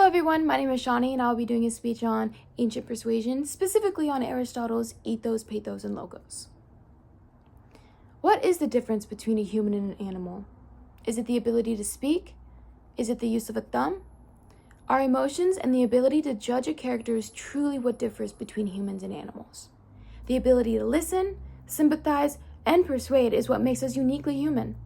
everyone, my name is Shani and I'll be doing a speech on ancient persuasion, specifically on Aristotle's ethos, pathos, and logos. What is the difference between a human and an animal? Is it the ability to speak? Is it the use of a thumb? Our emotions and the ability to judge a character is truly what differs between humans and animals. The ability to listen, sympathize, and persuade is what makes us uniquely human.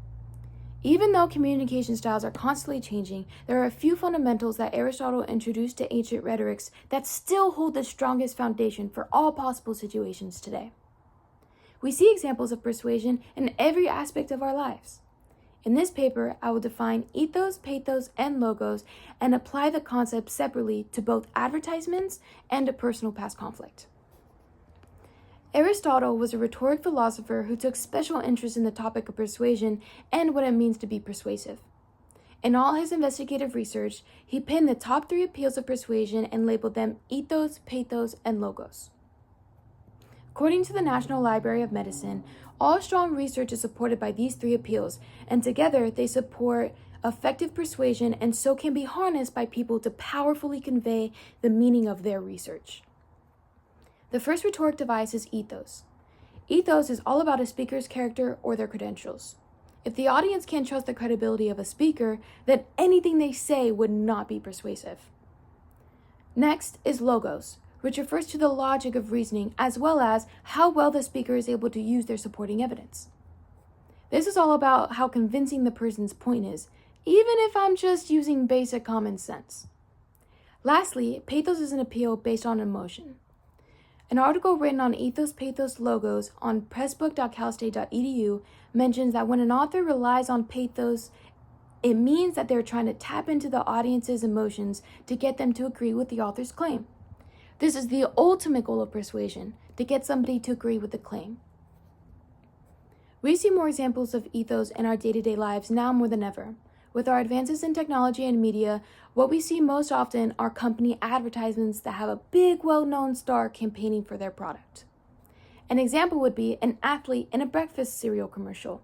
Even though communication styles are constantly changing, there are a few fundamentals that Aristotle introduced to ancient rhetorics that still hold the strongest foundation for all possible situations today. We see examples of persuasion in every aspect of our lives. In this paper, I will define ethos, pathos, and logos and apply the concepts separately to both advertisements and a personal past conflict. Aristotle was a rhetoric philosopher who took special interest in the topic of persuasion and what it means to be persuasive. In all his investigative research, he pinned the top 3 appeals of persuasion and labeled them ethos, pathos, and logos. According to the National Library of Medicine, all strong research is supported by these 3 appeals, and together they support effective persuasion and so can be harnessed by people to powerfully convey the meaning of their research. The first rhetoric device is ethos. Ethos is all about a speaker's character or their credentials. If the audience can't trust the credibility of a speaker, then anything they say would not be persuasive. Next is logos, which refers to the logic of reasoning as well as how well the speaker is able to use their supporting evidence. This is all about how convincing the person's point is, even if I'm just using basic common sense. Lastly, pathos is an appeal based on emotion. An article written on ethos, pathos, logos on pressbook.calstate.edu mentions that when an author relies on pathos, it means that they're trying to tap into the audience's emotions to get them to agree with the author's claim. This is the ultimate goal of persuasion, to get somebody to agree with the claim. We see more examples of ethos in our day-to-day lives now more than ever. With our advances in technology and media, what we see most often are company advertisements that have a big, well-known star campaigning for their product. An example would be an athlete in a breakfast cereal commercial,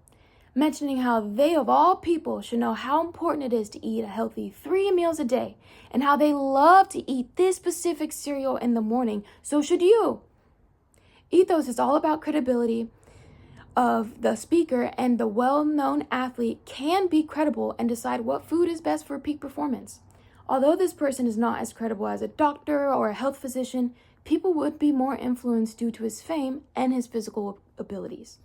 mentioning how they, of all people, should know how important it is to eat a healthy 3 meals a day, and how they love to eat this specific cereal in the morning, so should you. Ethos is all about credibility of the speaker, and the well-known athlete can be credible and decide what food is best for peak performance. Although this person is not as credible as a doctor or a health physician, people would be more influenced due to his fame and his physical abilities.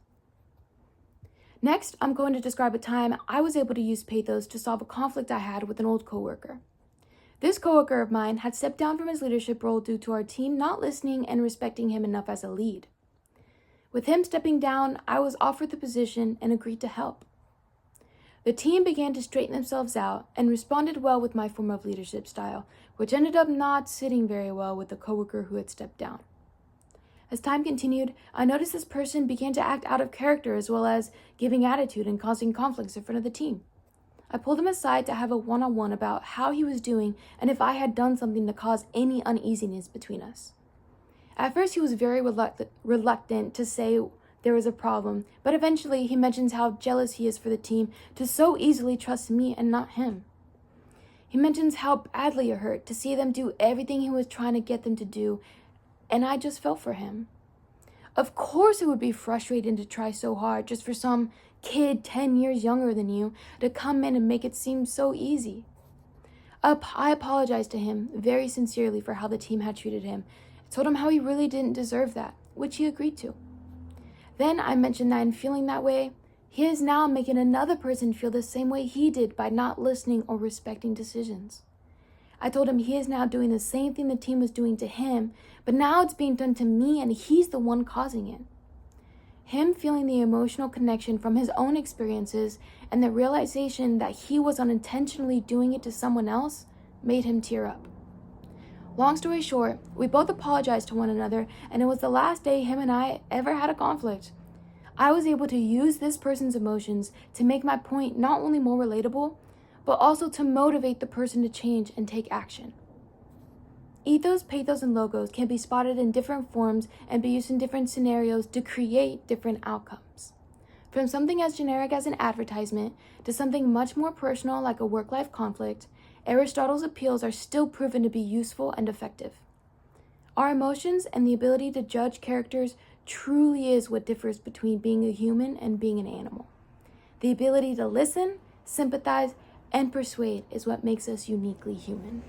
Next, I'm going to describe a time I was able to use pathos to solve a conflict I had with an old coworker. This coworker of mine had stepped down from his leadership role due to our team not listening and respecting him enough as a lead. With him stepping down, I was offered the position and agreed to help. The team began to straighten themselves out and responded well with my form of leadership style, which ended up not sitting very well with the coworker who had stepped down. As time continued, I noticed this person began to act out of character as well as giving attitude and causing conflicts in front of the team. I pulled him aside to have a one-on-one about how he was doing and if I had done something to cause any uneasiness between us. At first, he was very reluctant to say there was a problem, but eventually he mentions how jealous he is for the team to so easily trust me and not him. He mentions how badly it hurt to see them do everything he was trying to get them to do, and I just felt for him. Of course it would be frustrating to try so hard just for some kid 10 years younger than you to come in and make it seem so easy. I apologized to him very sincerely for how the team had treated him. Told him how he really didn't deserve that, which he agreed to. Then I mentioned that in feeling that way, he is now making another person feel the same way he did by not listening or respecting decisions. I told him he is now doing the same thing the team was doing to him, but now it's being done to me and he's the one causing it. Him feeling the emotional connection from his own experiences and the realization that he was unintentionally doing it to someone else made him tear up. Long story short, we both apologized to one another, and it was the last day him and I ever had a conflict. I was able to use this person's emotions to make my point not only more relatable, but also to motivate the person to change and take action. Ethos, pathos, and logos can be spotted in different forms and be used in different scenarios to create different outcomes. From something as generic as an advertisement to something much more personal like a work-life conflict, Aristotle's appeals are still proven to be useful and effective. Our emotions and the ability to judge characters truly is what differs between being a human and being an animal. The ability to listen, sympathize, and persuade is what makes us uniquely human.